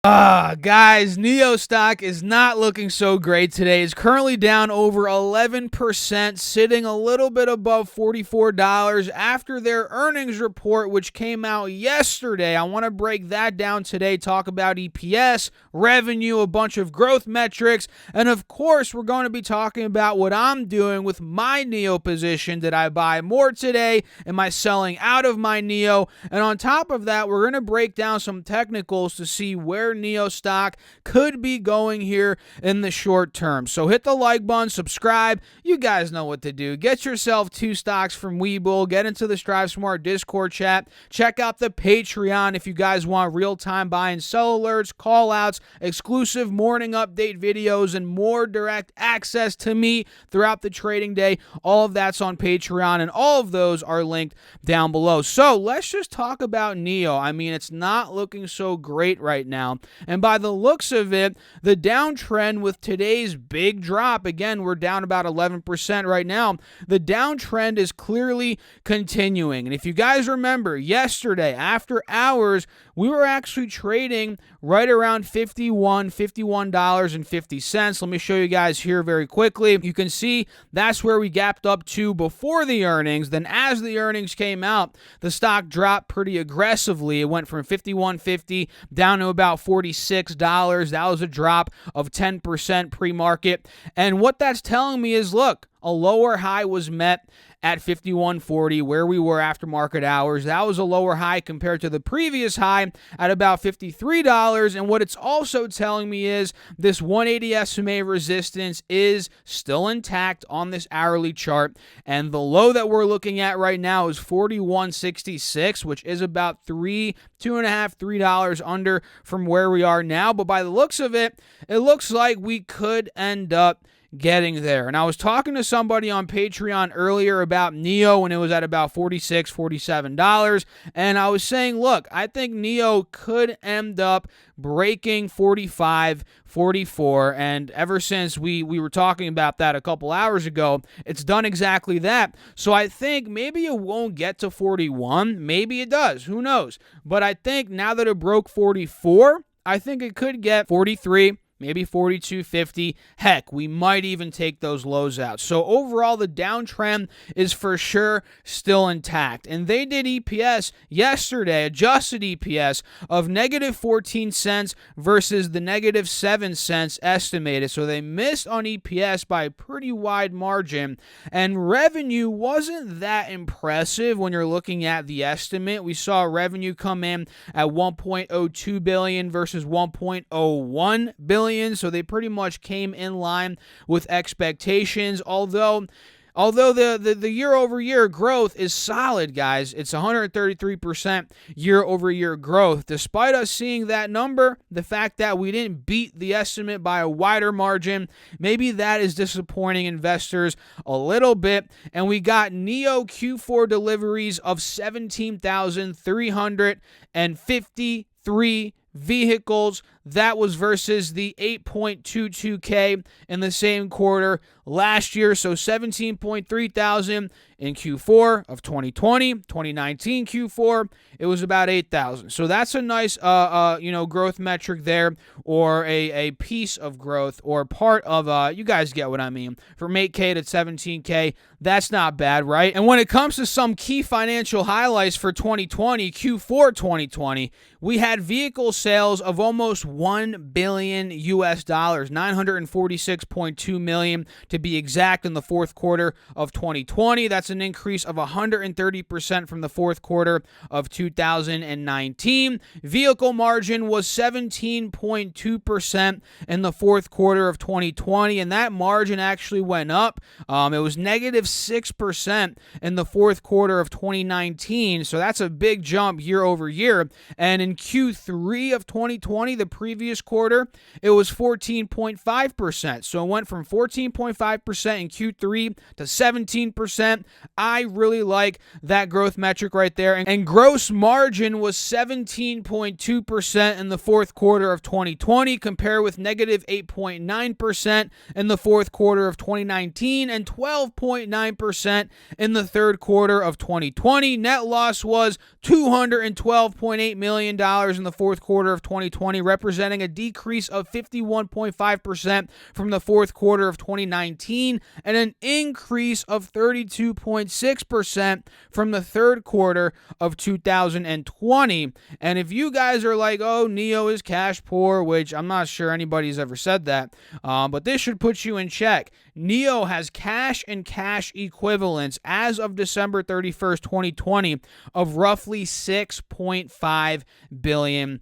Guys, NEO stock is not looking so great today. It's currently down over 11%, sitting a little bit above $44 after their earnings report, which came out yesterday. I want to break that down today, talk about EPS, revenue, a bunch of growth metrics, and of course, we're going to be talking about what I'm doing with my NEO position. Did I buy more today? Am I selling out of my NEO? And on top of that, we're going to break down some technicals to see where NEO stock could be going here in the short term. So hit the like button, subscribe. You guys know what to do. Get yourself 2 stocks from WeBull. Get into the Strive Smart Discord chat. Check out the Patreon if you guys want real-time buy and sell alerts, call-outs, exclusive morning update videos, and more direct access to me throughout the trading day. All of that's on Patreon, and all of those are linked down below. So let's just talk about NEO. I mean, it's not looking so great right now. And by the looks of it, the downtrend with today's big drop, again, we're down about 11% right now, the downtrend is clearly continuing. And if you guys remember, yesterday, after hours, we were actually trading right around $51.50. Let me show you guys here very quickly. You can see that's where we gapped up to before the earnings. Then as the earnings came out, the stock dropped pretty aggressively. It went from $51.50 down to about $46. That was a drop of 10% pre-market. And what that's telling me is, look, a lower high was met at $51.40, where we were after market hours. That was a lower high compared to the previous high at about $53. And what it's also telling me is this 180 SMA resistance is still intact on this hourly chart. And the low that we're looking at right now is $41.66, which is about $2.50 under from where we are now. But by the looks of it, it looks like we could end up getting there. And I was talking to somebody on Patreon earlier about NEO when it was at about $46, $47. And I was saying, look, I think NEO could end up breaking 45, 44. And ever since we were talking about that a couple hours ago, it's done exactly that. So I think maybe it won't get to 41. Maybe it does. Who knows? But I think now that it broke 44, I think it could get 43. Maybe 42.50. Heck, we might even take those lows out. So overall, the downtrend is for sure still intact. And they did EPS yesterday, adjusted EPS of negative 14 cents versus the negative 7 cents estimated. So they missed on EPS by a pretty wide margin. And revenue wasn't that impressive when you're looking at the estimate. We saw revenue come in at $1.02 billion versus $1.01 billion. So they pretty much came in line with expectations, although the year-over-year growth is solid, guys. It's 133% year-over-year growth. Despite us seeing that number, the fact that we didn't beat the estimate by a wider margin, maybe that is disappointing investors a little bit. And we got NEO Q4 deliveries of 17,353 vehicles. That was versus the 8.22K in the same quarter last year. So 17.3 thousand in Q4 of 2020, 2019 Q4, it was about 8,000. So that's a nice, growth metric there, or a piece of growth, or part of, you guys get what I mean. From 8K to 17K, that's not bad, right? And when it comes to some key financial highlights for 2020, Q4 2020, we had vehicle sales of almost $1 billion US, $946.2 million to be exact in the fourth quarter of 2020. That's an increase of 130% from the fourth quarter of 2019. Vehicle margin was 17.2% in the fourth quarter of 2020, and that margin actually went up. It was negative 6% in the fourth quarter of 2019, so that's a big jump year over year. And in Q3 of 2020, the previous quarter, it was 14.5%. So it went from 14.5% in Q3 to 17%. I really like that growth metric right there. And gross margin was 17.2% in the fourth quarter of 2020, compared with negative 8.9% in the fourth quarter of 2019 and 12.9% in the third quarter of 2020. Net loss was $212.8 million in the fourth quarter of 2020, representing a decrease of 51.5% from the fourth quarter of 2019 and an increase of 32.6% from the third quarter of 2020. And if you guys are like, oh, Neo is cash poor, which I'm not sure anybody's ever said that, but this should put you in check. Neo has cash and cash equivalents as of December 31st, 2020 of roughly $6.5 billion.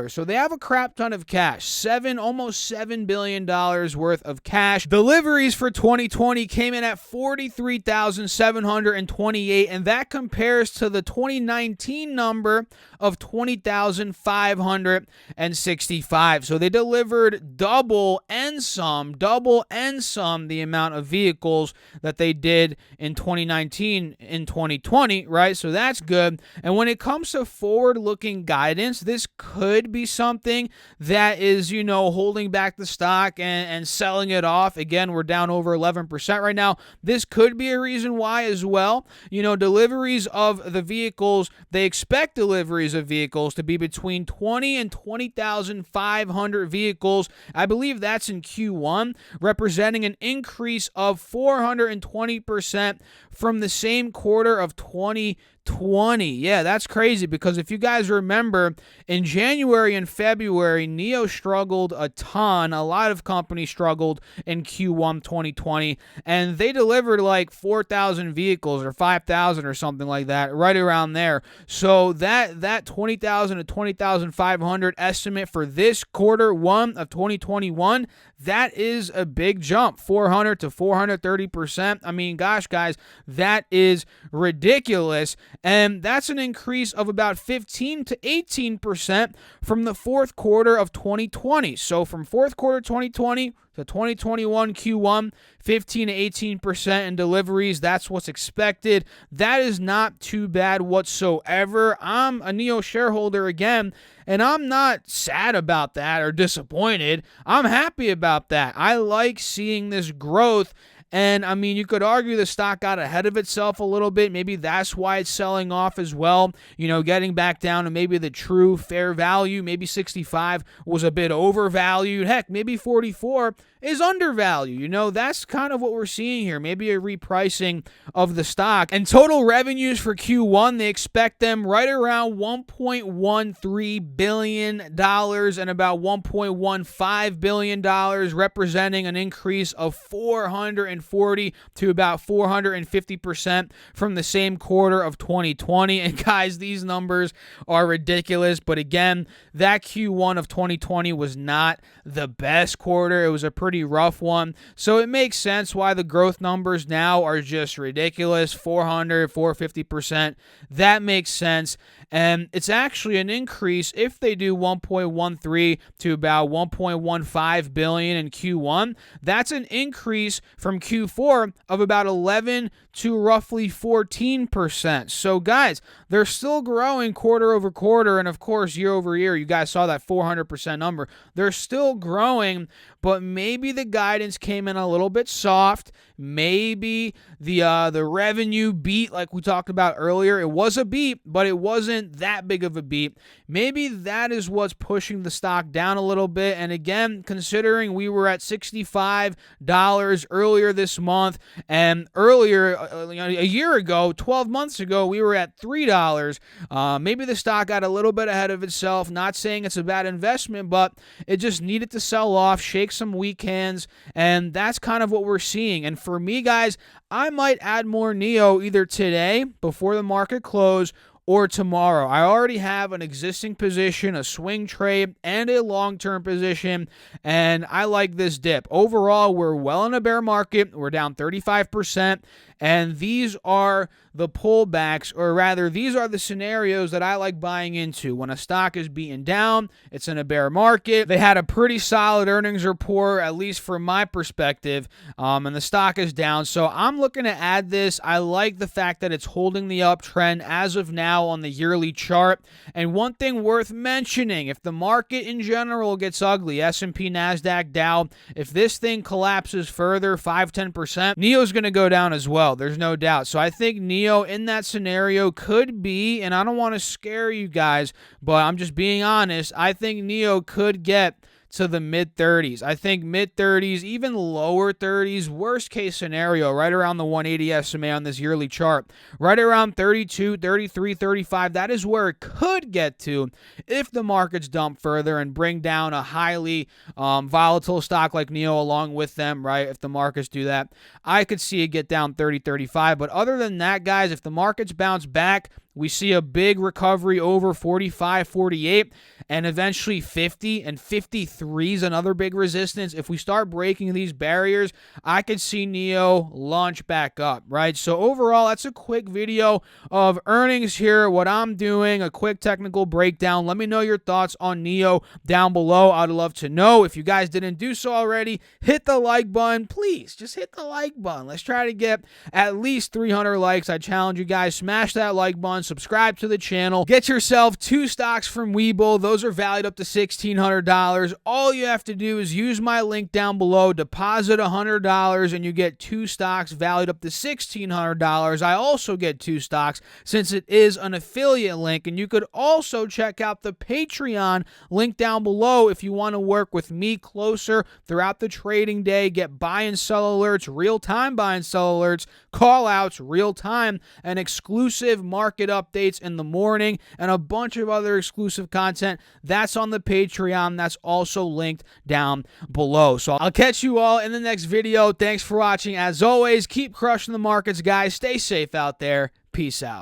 So they have a crap ton of cash, almost $7 billion worth of cash. Deliveries for 2020 came in at 43,728, and that compares to the 2019 number of 20,565. So they delivered double and some the amount of vehicles that they did in 2019 in 2020, right? So that's good. And when it comes to forward-looking guidance, this could be something that is, holding back the stock and selling it off. Again, we're down over 11% right now. This could be a reason why as well. Deliveries of the vehicles, they expect deliveries of vehicles to be between 20 and 20,500 vehicles. I believe that's in Q1, representing an increase of 420% from the same quarter of 2020. Yeah, that's crazy, because if you guys remember, in January and February, Neo struggled a ton. A lot of companies struggled in Q1 2020, and they delivered like 4,000 vehicles or 5,000 or something like that, right around there. So that 20,000 to 20,500 estimate for this quarter one of 2021, that is a big jump, 400 to 430%. I mean, gosh, guys, that is ridiculous. And that's an increase of about 15 to 18% from the fourth quarter of 2020. So from fourth quarter 2020 to 2021 Q1, 15 to 18% in deliveries. That's what's expected. That is not too bad whatsoever. I'm a Neo shareholder again, and I'm not sad about that or disappointed. I'm happy about that. I like seeing this growth. And, I mean, you could argue the stock got ahead of itself a little bit. Maybe that's why it's selling off as well. Getting back down to maybe the true fair value. Maybe 65 was a bit overvalued. Heck, maybe 44 is undervalued. That's kind of what we're seeing here. Maybe a repricing of the stock. And total revenues for Q1, they expect them right around $1.13 billion and about $1.15 billion, representing an increase of 440 to about 450% from the same quarter of 2020. And guys, these numbers are ridiculous. But again, that Q1 of 2020 was not the best quarter. It was a pretty rough one. So it makes sense why the growth numbers now are just ridiculous. 400, 450%. That makes sense. And it's actually an increase if they do 1.13 to about 1.15 billion in Q1. That's an increase from Q4 of about 11 to roughly 14%. So guys, they're still growing quarter over quarter, and of course year over year. You guys saw that 400% number. They're still growing, but maybe the guidance came in a little bit soft. Maybe the revenue beat, like we talked about earlier. It was a beat, but it wasn't that big of a beat. Maybe that is what's pushing the stock down a little bit. And again, considering we were at $65 earlier this month, and earlier a year ago, 12 months ago, we were at $3. Maybe the stock got a little bit ahead of itself. Not saying it's a bad investment, but it just needed to sell off, shake some weak hands, and that's kind of what we're seeing. And for me, guys, I might add more Neo either today before the market close or tomorrow. I already have an existing position, a swing trade, and a long-term position, and I like this dip. Overall, we're well in a bear market. We're down 35%, and these are the pullbacks, or rather, these are the scenarios that I like buying into. When a stock is beaten down, it's in a bear market. They had a pretty solid earnings report, at least from my perspective, and the stock is down. So I'm looking to add this. I like the fact that it's holding the uptrend as of now on the yearly chart. And one thing worth mentioning, if the market in general gets ugly, S&P, NASDAQ, Dow, if this thing collapses further, 5-10%, NEO's going to go down as well. There's no doubt. So I think NEO in that scenario could be, and I don't want to scare you guys, but I'm just being honest, I think NEO could get to the mid-30s. I think mid-30s, even lower 30s, worst case scenario, right around the 180 SMA on this yearly chart, right around 32, 33, 35. That is where it could get to if the markets dump further and bring down a highly volatile stock like NEO along with them, right? If the markets do that, I could see it get down 30, 35. But other than that, guys, if the markets bounce back, we see a big recovery over 45, 48, and eventually 50, and 53 is another big resistance. If we start breaking these barriers, I could see NEO launch back up, right? So overall, that's a quick video of earnings here, what I'm doing, a quick technical breakdown. Let me know your thoughts on NEO down below. I'd love to know. If you guys didn't do so already, hit the like button. Please, just hit the like button. Let's try to get at least 300 likes. I challenge you guys, smash that like button. Subscribe to the channel. Get yourself 2 stocks from WeBull. Those are valued up to $1,600. All you have to do is use my link down below, deposit $100, and you get 2 stocks valued up to $1,600. I also get 2 stocks since it is an affiliate link, and you could also check out the Patreon link down below if you want to work with me closer throughout the trading day, get buy and sell alerts, real-time buy and sell alerts, call-outs, real-time, and exclusive market updates in the morning, and a bunch of other exclusive content. That's on the Patreon. That's also linked down below. So I'll catch you all in the next video. Thanks for watching. As always, keep crushing the markets, guys. Stay safe out there. Peace out.